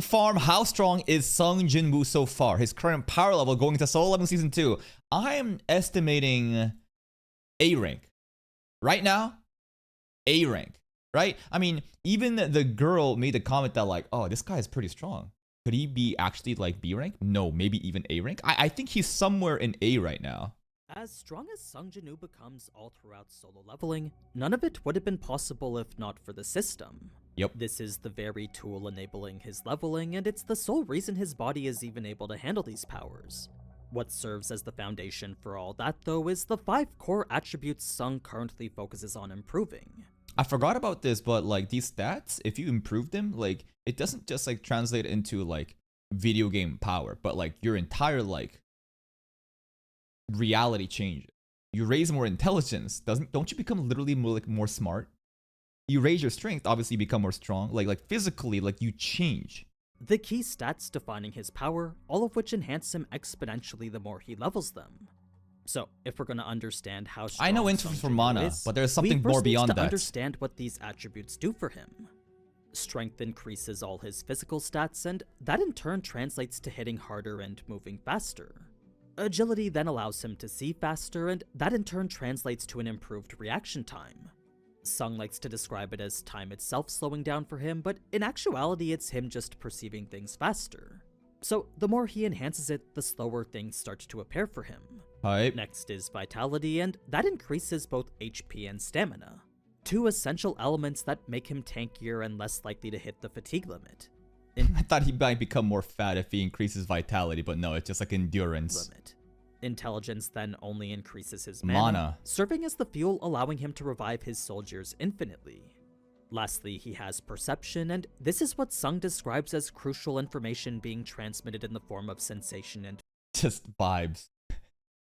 Farm, how strong is Sung Jin-woo so far? His current power level going into Solo Leveling Season 2. I am estimating A rank. Right now, A rank. Right? I mean, even the girl made a comment that like, oh, this guy is pretty strong. Could he be actually like B rank? No, maybe even A rank. I think he's somewhere in A right now. As strong as Sung Jin-woo becomes all throughout Solo Leveling, none of it would have been possible if not for the system. Yep. This is the very tool enabling his leveling, and it's the sole reason his body is even able to handle these powers. What serves as the foundation for all that, though, is the 5 core attributes Sung currently focuses on improving. I forgot about this, but like these stats, if you improve them, like it doesn't just like translate into like video game power, but like your entire like reality changes. You raise more intelligence, don't you become literally more smart? You raise your strength, obviously you become more strong. Like physically, like you change. The key stats defining his power, all of which enhance him exponentially the more he levels them. So, if we're going to understand how strong I know interest for mana, is, but there's something more beyond we that. Understand what these attributes do for him. Strength increases all his physical stats, and that in turn translates to hitting harder and moving faster. Agility then allows him to see faster, and that in turn translates to an improved reaction time. Sung likes to describe it as time itself slowing down for him, but in actuality it's him just perceiving things faster. So the more he enhances it, the slower things start to appear for him. Hype. Next is vitality, and that increases both HP and stamina. 2 essential elements that make him tankier and less likely to hit the fatigue limit. I thought he might become more fat if he increases vitality, but no, it's just like endurance. Intelligence then only increases his mana, serving as the fuel allowing him to revive his soldiers infinitely. Lastly, he has perception, and this is what Sung describes as crucial information being transmitted in the form of sensation and just vibes.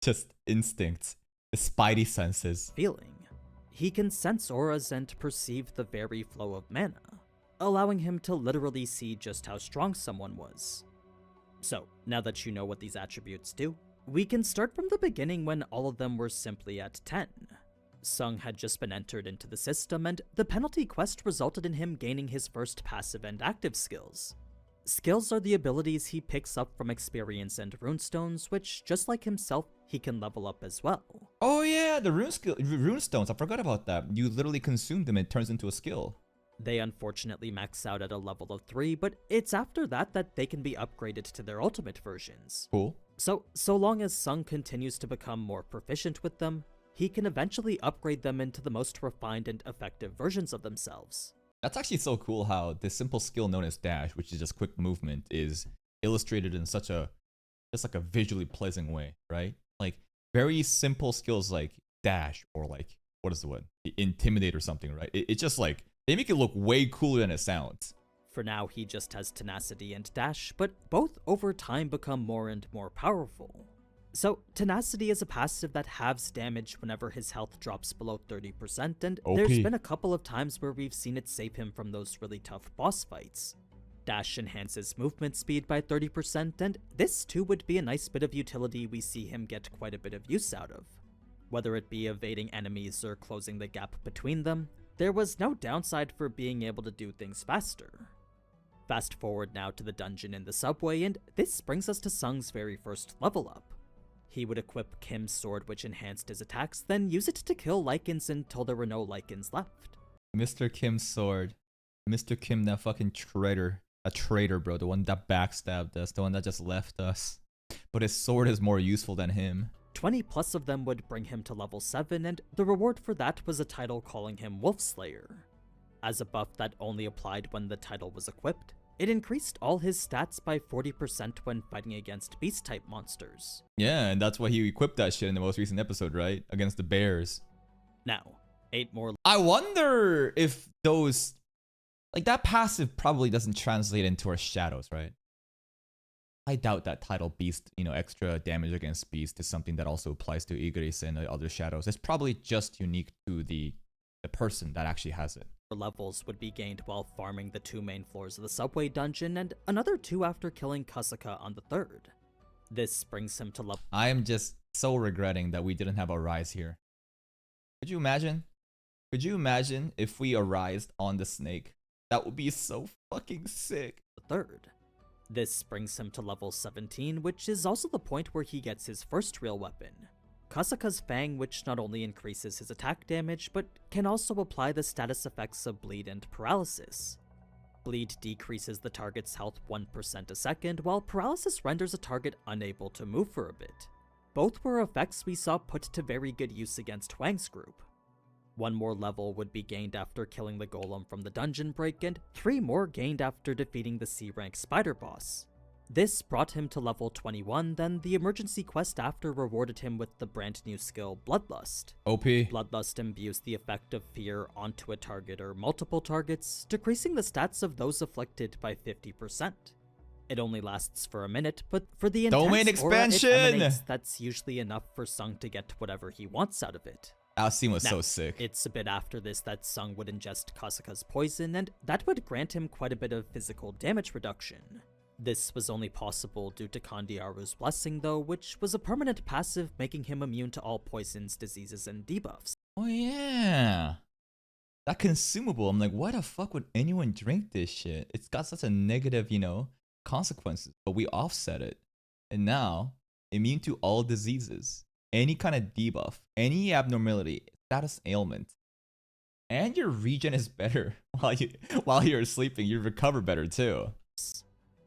Just instincts. The spidey senses. Feeling. He can sense auras and perceive the very flow of mana, allowing him to literally see just how strong someone was. So, now that you know what these attributes do, we can start from the beginning when all of them were simply at 10. Sung had just been entered into the system, and the penalty quest resulted in him gaining his first passive and active skills. Skills are the abilities he picks up from experience and runestones, which, just like himself, he can level up as well. Oh yeah, the runestones, I forgot about that. You literally consume them, it turns into a skill. They unfortunately max out at a level of 3, but it's after that that they can be upgraded to their ultimate versions. Cool. So long as Sung continues to become more proficient with them, he can eventually upgrade them into the most refined and effective versions of themselves. That's actually so cool how this simple skill known as dash, which is just quick movement, is illustrated in such a, just like a visually pleasant way, right? Like very simple skills like dash or like, what is the word? Intimidate or something, right? It's just like, they make it look way cooler than it sounds. For now, he just has tenacity and dash, but both over time become more and more powerful. So, tenacity is a passive that halves damage whenever his health drops below 30%, and OP. There's been a couple of times where we've seen it save him from those really tough boss fights. Dash enhances movement speed by 30%, and this too would be a nice bit of utility we see him get quite a bit of use out of. Whether it be evading enemies or closing the gap between them, there was no downside for being able to do things faster. Fast forward now to the dungeon in the subway, and this brings us to Sung's very first level up. He would equip Kim's sword, which enhanced his attacks, then use it to kill Lycans until there were no Lycans left. Mr. Kim's sword. Mr. Kim, that fucking traitor. A traitor, bro. The one that backstabbed us. The one that just left us. But his sword is more useful than him. 20 plus of them would bring him to level 7, and the reward for that was a title calling him Wolfslayer. As a buff that only applied when the title was equipped, it increased all his stats by 40% when fighting against beast-type monsters. Yeah, and that's why he equipped that shit in the most recent episode, right? Against the bears. Now, 8 more... I wonder if those... Like, that passive probably doesn't translate into our shadows, right? I doubt that title beast, you know, extra damage against beast is something that also applies to Igris and other shadows. It's probably just unique to the person that actually has it. Levels would be gained while farming the 2 main floors of the subway dungeon, and another 2 after killing Kasaka on the 3rd. This brings him to level... I am just so regretting that we didn't have a rise here. Could you imagine? Could you imagine if we arised on the snake? That would be so fucking sick. The 3rd. This brings him to level 17, which is also the point where he gets his first real weapon, Kasaka's Fang, which not only increases his attack damage, but can also apply the status effects of Bleed and Paralysis. Bleed decreases the target's health 1% a second, while Paralysis renders a target unable to move for a bit. Both were effects we saw put to very good use against Hwang's group. One more level would be gained after killing the golem from the dungeon break, and 3 more gained after defeating the C-rank spider boss. This brought him to level 21, then the emergency quest after rewarded him with the brand new skill Bloodlust. OP. Bloodlust imbues the effect of fear onto a target or multiple targets, decreasing the stats of those afflicted by 50%. It only lasts for a minute, but for the Domain intense aura it expansion! emanates, that's usually enough for Sung to get whatever he wants out of it. That scene was Now, so sick. It's a bit after this that Sung would ingest Kasaka's poison, and that would grant him quite a bit of physical damage reduction. This was only possible due to Kandiaru's blessing though, which was a permanent passive making him immune to all poisons, diseases, and debuffs. Oh yeah. That consumable, I'm like, why the fuck would anyone drink this shit? It's got such a negative, consequences, but we offset it. And now, immune to all diseases, any kind of debuff, any abnormality, status ailment. And your regen is better while you're sleeping, you recover better too.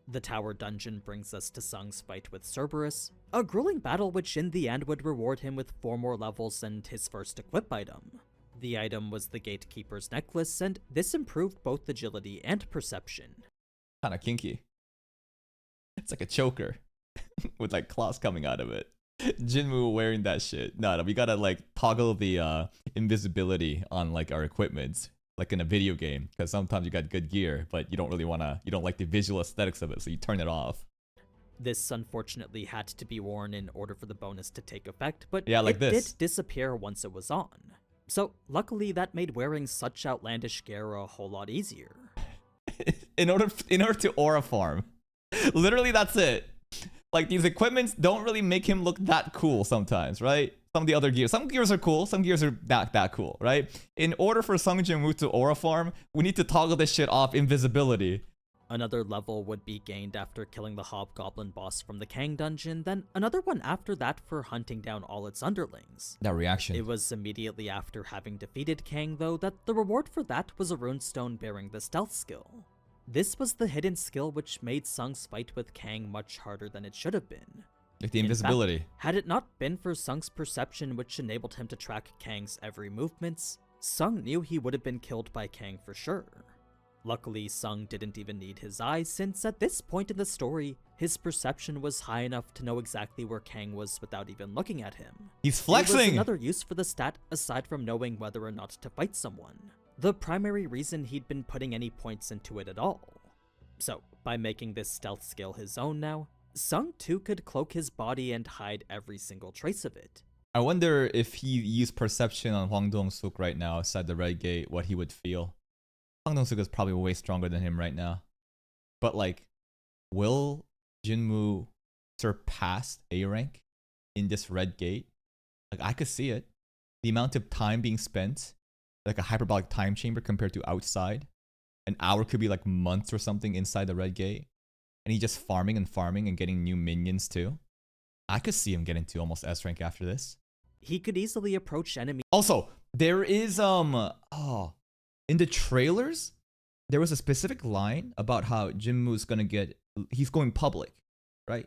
The tower dungeon brings us to Sung's fight with Cerberus, a grueling battle which in the end would reward him with 4 more levels and his first equip item. The item was the Gatekeeper's Necklace, and this improved both agility and perception. Kinda kinky. It's like a choker with like claws coming out of it. Jinmu wearing that shit. No, we gotta like toggle the invisibility on like our equipment, like in a video game, because sometimes you got good gear, but you don't like the visual aesthetics of it, so you turn it off. This unfortunately had to be worn in order for the bonus to take effect, but yeah, like it this. did disappear once it was on. So luckily that made wearing such outlandish gear a whole lot easier. in order to aura farm. Literally that's it. Like these equipments don't really make him look that cool sometimes, right? Some of the other gears. Some gears are cool, some gears are not that cool, right? In order for Sung Jin-woo to aura farm, we need to toggle this shit off invisibility. Another level would be gained after killing the Hobgoblin boss from the Kang dungeon, then another one after that for hunting down all its underlings. That reaction. It was immediately after having defeated Kang, though, that the reward for that was a runestone bearing the stealth skill. This was the hidden skill which made Sung's fight with Kang much harder than it should have been. Like the invisibility. In fact, had it not been for Sung's perception which enabled him to track Kang's every movements, Sung knew he would have been killed by Kang for sure. Luckily, Sung didn't even need his eyes, since at this point in the story, his perception was high enough to know exactly where Kang was without even looking at him. He's flexing! It was another use for the stat aside from knowing whether or not to fight someone. The primary reason he'd been putting any points into it at all. So, by making this stealth skill his own now, Sung too could cloak his body and hide every single trace of it. I wonder if he used perception on Hwang Dong-suk right now outside the Red Gate, what he would feel. Hwang Dong-suk is probably way stronger than him right now. But like, will Jinmu surpass A rank in this Red Gate? Like, I could see it. The amount of time being spent, like a hyperbolic time chamber compared to outside. An hour could be like months or something inside the Red Gate. And he's just farming and getting new minions too. I could see him getting to almost S rank after this. He could easily approach enemies. Also, there is in the trailers, there was a specific line about how Jinmu's he's going public, right?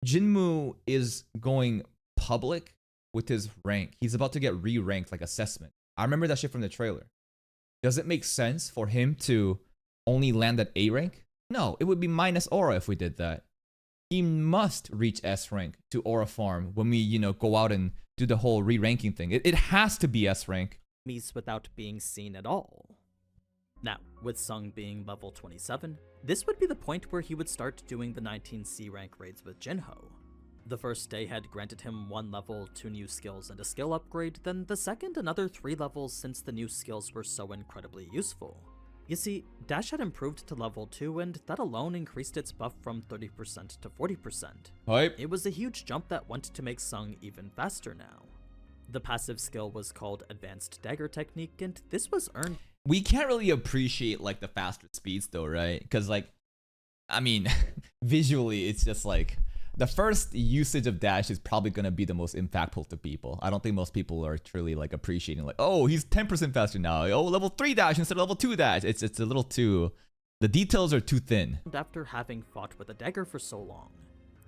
Jinmu is going public with his rank. He's about to get re-ranked like assessment. I remember that shit from the trailer. Does it make sense for him to only land at A rank? No, it would be minus aura if we did that. He must reach S rank to aura farm when we, go out and do the whole re-ranking thing. It has to be S rank. Without being seen at all. Now, with Sung being level 27, this would be the point where he would start doing the 19 C rank raids with Jinho. The first day had granted him 1 level, 2 new skills, and a skill upgrade, then the second another 3 levels since the new skills were so incredibly useful. You see, Dash had improved to level 2, and that alone increased its buff from 30% to 40%. Hype. It was a huge jump that went to make Sung even faster now. The passive skill was called Advanced Dagger Technique, and this was earned. We can't really appreciate like the faster speeds though, right? Because like I mean, visually, it's just like the first usage of dash is probably gonna be the most impactful to people. I don't think most people are truly like appreciating like, oh, he's 10% faster now. Oh, level 3 dash instead of level 2 dash. It's a little too, the details are too thin. After having fought with a dagger for so long,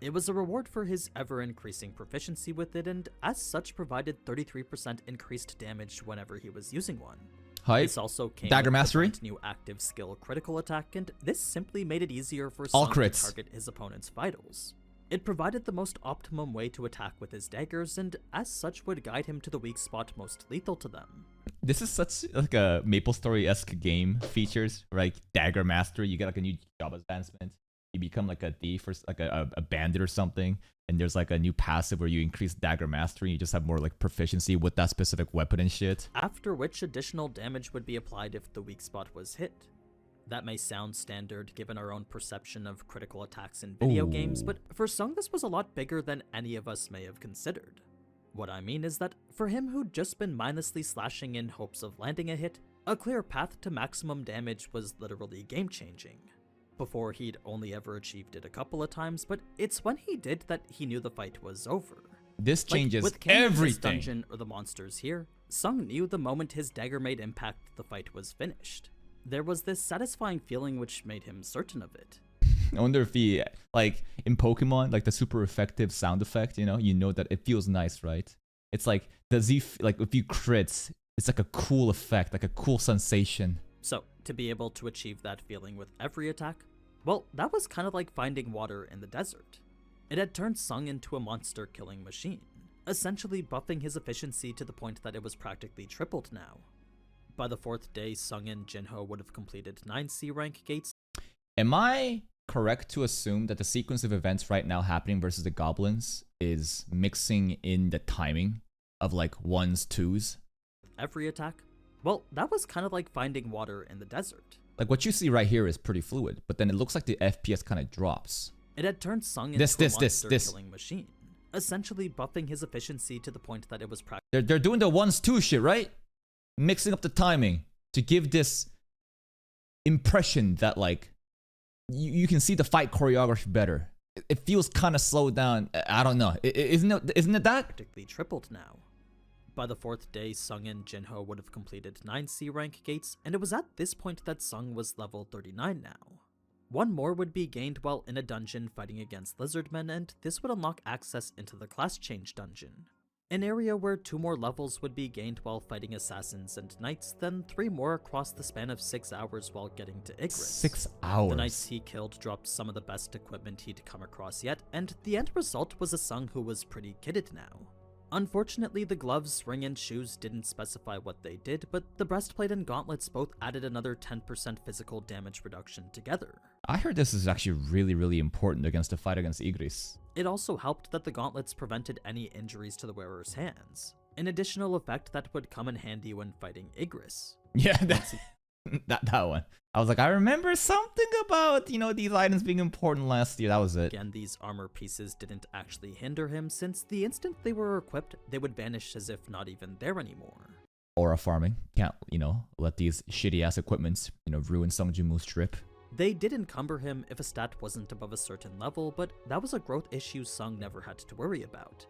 it was a reward for his ever-increasing proficiency with it, and as such provided 33% increased damage whenever he was using one. Hype. This also came Dagger with mastery. the brand new active skill critical attack, and this simply made it easier for All Sung to crits. target his opponent's vitals. It provided the most optimum way to attack with his daggers, and as such would guide him to the weak spot most lethal to them. This is such like a MapleStory-esque game features, right? Dagger mastery. You get like a new job advancement. You become like a thief or like a bandit or something. And there's like a new passive where you increase dagger mastery. You just have more like proficiency with that specific weapon and shit. After which additional damage would be applied if the weak spot was hit. That may sound standard given our own perception of critical attacks in video games, but for Sung this was a lot bigger than any of us may have considered. What I mean is that for him who'd just been mindlessly slashing in hopes of landing a hit, a clear path to maximum damage was literally game-changing. Before he'd only ever achieved it a couple of times, but it's when he did that he knew the fight was over. This changes with Kane's everything. Dungeon or the monsters here, Sung knew the moment his dagger made impact, the fight was finished. There was this satisfying feeling which made him certain of it. I wonder if he, like in Pokemon, like the super effective sound effect, you know that it feels nice, right? It's like, does he, like if you crits, it's like a cool effect, like a cool sensation. So, to be able to achieve that feeling with every attack, well, that was kind of like finding water in the desert. It had turned Sung into a monster-killing machine, essentially buffing his efficiency to the point that it was practically tripled now. By the 4th day, Sung and Jinho would have completed 9 C rank gates. Am I correct to assume that the sequence of events right now happening versus the goblins is mixing in the timing of like 1s, 2s? Every attack? Well, that was kind of like finding water in the desert. Like what you see right here is pretty fluid, but then it looks like the FPS kind of drops. It had turned Sung into a monster-killing machine, essentially buffing his efficiency to the point that it was practically. They're doing the 1s, 2s shit, right? Mixing up the timing to give this impression that like you can see the fight choreography better. It feels kind of slowed down. I don't know. Isn't it that? Practically tripled now. By the 4th day, Sung and Jinho would have completed 9 C rank gates, and it was at this point that Sung was level 39 now. 1 more would be gained while in a dungeon fighting against lizardmen, and this would unlock access into the class change dungeon. An area where 2 more levels would be gained while fighting assassins and knights, then 3 more across the span of 6 hours while getting to Igris. 6 hours? The knights he killed dropped some of the best equipment he'd come across yet, and the end result was a Sung who was pretty kitted now. Unfortunately, the gloves, ring, and shoes didn't specify what they did, but the breastplate and gauntlets both added another 10% physical damage reduction together. I heard this is actually really, really important against the fight against Igris. It also helped that the gauntlets prevented any injuries to the wearer's hands, an additional effect that would come in handy when fighting Igris. Yeah, that one. I was like, I remember something about, these items being important last year. That was it. Again, these armor pieces didn't actually hinder him, since the instant they were equipped, they would vanish as if not even there anymore. Aura farming. Can't, let these shitty-ass equipments, ruin Sung Jinwoo's trip. They did encumber him if a stat wasn't above a certain level, but that was a growth issue Sung never had to worry about.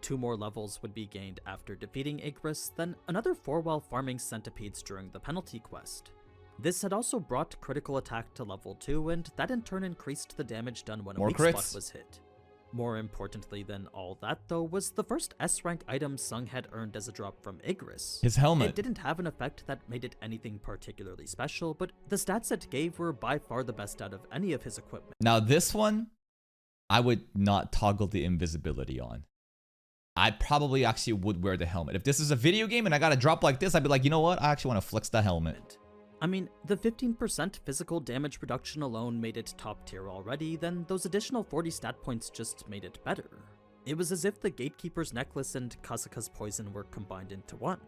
2 more levels would be gained after defeating Igris, then another 4 while farming centipedes during the penalty quest. This had also brought critical attack to level 2, and that in turn increased the damage done when a weak spot was hit. More importantly than all that, though, was the first S-rank item Sung had earned as a drop from Igris. His helmet. It didn't have an effect that made it anything particularly special, but the stats it gave were by far the best out of any of his equipment. Now this one, I would not toggle the invisibility on. I probably actually would wear the helmet. If this is a video game and I got a drop like this, I'd be like, you know what? I actually want to flex the helmet. I mean, the 15% physical damage reduction alone made it top tier already, then those additional 40 stat points just made it better. It was as if the Gatekeeper's necklace and Kasuka's poison were combined into one.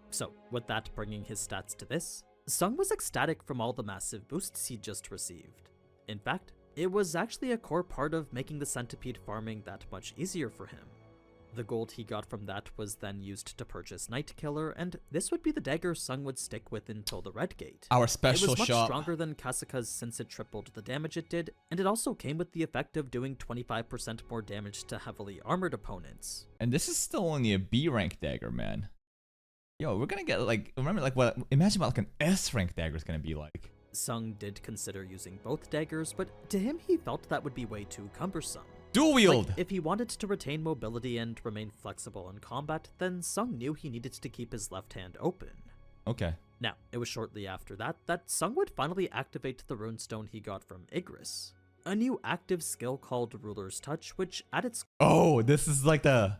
So, with that bringing his stats to this, Sung was ecstatic from all the massive boosts he'd just received. In fact, it was actually a core part of making the centipede farming that much easier for him. The gold he got from that was then used to purchase Night Killer, and this would be the dagger Sung would stick with until the Red Gate. Our It special was much shop. stronger than Kasuka's since it tripled the damage it did, and it also came with the effect of doing 25% more damage to heavily armored opponents. And this is still only a B rank dagger, man. Yo, we're gonna get like, remember like what, imagine what like an S rank dagger is gonna be like. Sung did consider using both daggers, but to him he felt that would be way too cumbersome. Dual wield! Like, if he wanted to retain mobility and remain flexible in combat, then Sung knew he needed to keep his left hand open. Okay. Now, it was shortly after that Sung would finally activate the runestone he got from Igris, a new active skill called Ruler's Touch, which at its Oh, this is like the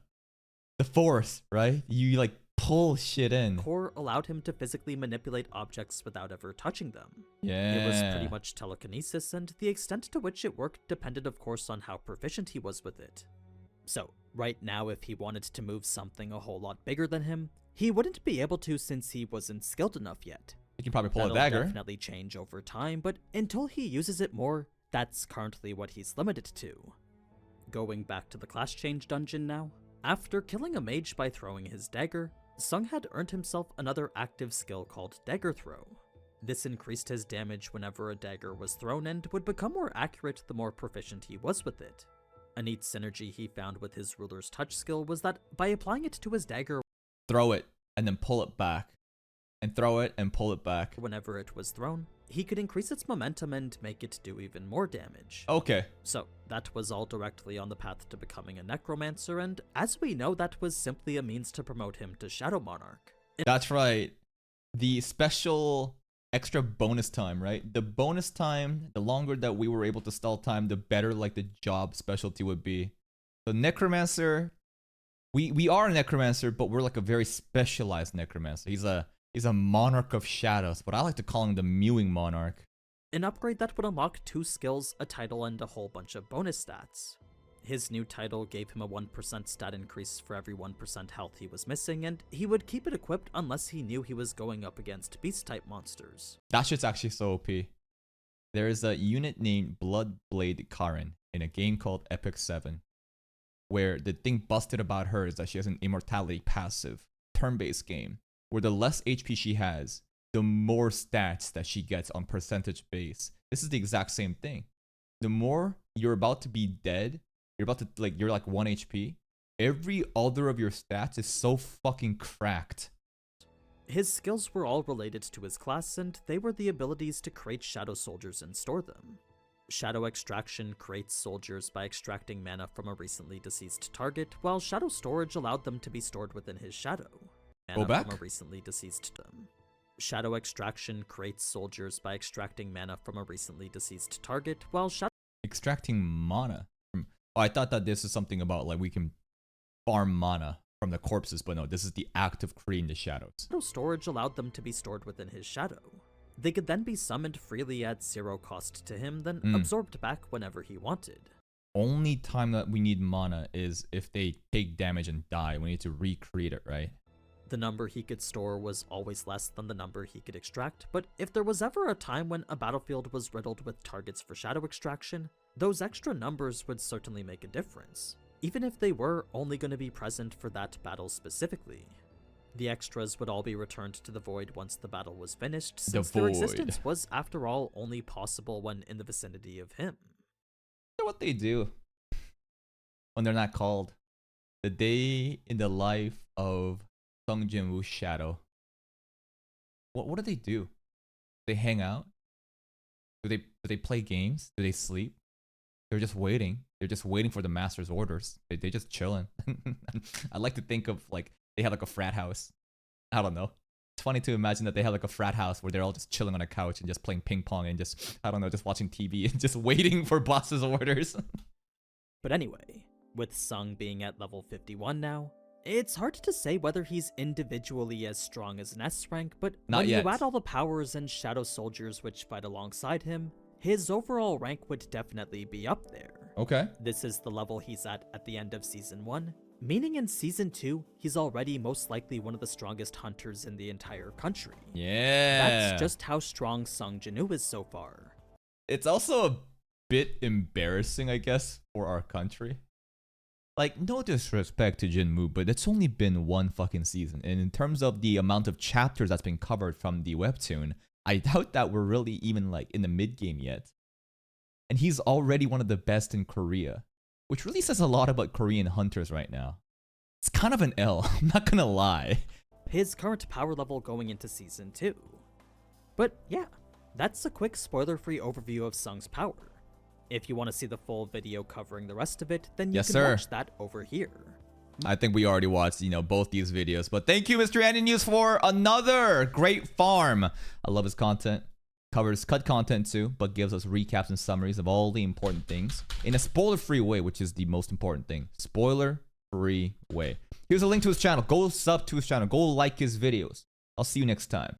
force, right? You like pull shit in. core allowed him to physically manipulate objects without ever touching them. Yeah. It was pretty much telekinesis, and the extent to which it worked depended of course on how proficient he was with it. So, right now if he wanted to move something a whole lot bigger than him, he wouldn't be able to since he wasn't skilled enough yet. You can probably pull That'll a dagger. definitely change over time, but until he uses it more, that's currently what he's limited to. Going back to the class change dungeon now, after killing a mage by throwing his dagger, Sung had earned himself another active skill called Dagger Throw. This increased his damage whenever a dagger was thrown and would become more accurate the more proficient he was with it. A neat synergy he found with his Ruler's Touch skill was that by applying it to his dagger Throw it and then pull it back. And throw it and pull it back. whenever it was thrown, he could increase its momentum and make it do even more damage. Okay. So, that was all directly on the path to becoming a necromancer, and as we know, that was simply a means to promote him to Shadow Monarch. That's right. The special extra bonus time, right? The bonus time, the longer that we were able to stall time, the better like the job specialty would be. So necromancer, we are a necromancer, but we're like a very specialized necromancer. He's a monarch of shadows, but I like to call him the mewing monarch. An upgrade that would unlock 2 skills, a title, and a whole bunch of bonus stats. His new title gave him a 1% stat increase for every 1% health he was missing, and he would keep it equipped unless he knew he was going up against beast-type monsters. That shit's actually so OP. There is a unit named Bloodblade Karen in a game called Epic 7, where the thing busted about her is that she has an immortality passive, turn-based game, where the less HP she has, the more stats that she gets on percentage base. This is the exact same thing. The more you're about to be dead, you're like 1 HP, every other of your stats is so fucking cracked. His skills were all related to his class, and they were the abilities to create shadow soldiers and store them. Shadow Extraction creates soldiers by extracting mana from a recently deceased target, while Shadow Storage allowed them to be stored within his shadow. Go back? From a recently deceased them. Shadow Extraction creates soldiers by extracting mana from a recently deceased target, while Extracting mana from... Oh, I thought that this is something about like we can farm mana from the corpses, but no, this is the act of creating the shadows. Shadow Storage allowed them to be stored within his shadow. They could then be summoned freely at 0 cost to him, then absorbed back whenever he wanted. Only time that we need mana is if they take damage and die. We need to recreate it, right? The number he could store was always less than the number he could extract, but if there was ever a time when a battlefield was riddled with targets for shadow extraction, those extra numbers would certainly make a difference, even if they were only going to be present for that battle specifically. The extras would all be returned to the Void once the battle was finished, since their existence was, after all, only possible when in the vicinity of him. I wonder what they do when they're not called. The day in the life of Sung Jin-woo's shadow. What do they do? They hang out? Do they play games? Do they sleep? They're just waiting. They're just waiting for the master's orders. They just chilling. I like to think of like they have like a frat house. I don't know. It's funny to imagine that they have like a frat house where they're all just chilling on a couch and just playing ping pong and just, I don't know, just watching TV and just waiting for boss's orders. But anyway, with Sung being at level 51 now, it's hard to say whether he's individually as strong as an S rank, but when you add all the powers and shadow soldiers which fight alongside him, his overall rank would definitely be up there. Okay. This is the level he's at the end of Season 1, meaning in Season 2, he's already most likely one of the strongest hunters in the entire country. Yeah. That's just how strong Sung Jin-woo is so far. It's also a bit embarrassing, I guess, for our country. Like, no disrespect to Jinwoo, but it's only been one fucking season. And in terms of the amount of chapters that's been covered from the webtoon, I doubt that we're really even like in the mid game yet. And he's already one of the best in Korea, which really says a lot about Korean hunters right now. It's kind of an L, I'm not gonna lie. His current power level going into season 2. But yeah, that's a quick spoiler-free overview of Sung's power. If you want to see the full video covering the rest of it, then you can watch that over here. I think we already watched, both these videos. But thank you, Mr. Aninews, for another great farm. I love his content. Covers cut content too, but gives us recaps and summaries of all the important things in a spoiler-free way, which is the most important thing. Spoiler-free way. Here's a link to his channel. Go sub to his channel. Go like his videos. I'll see you next time.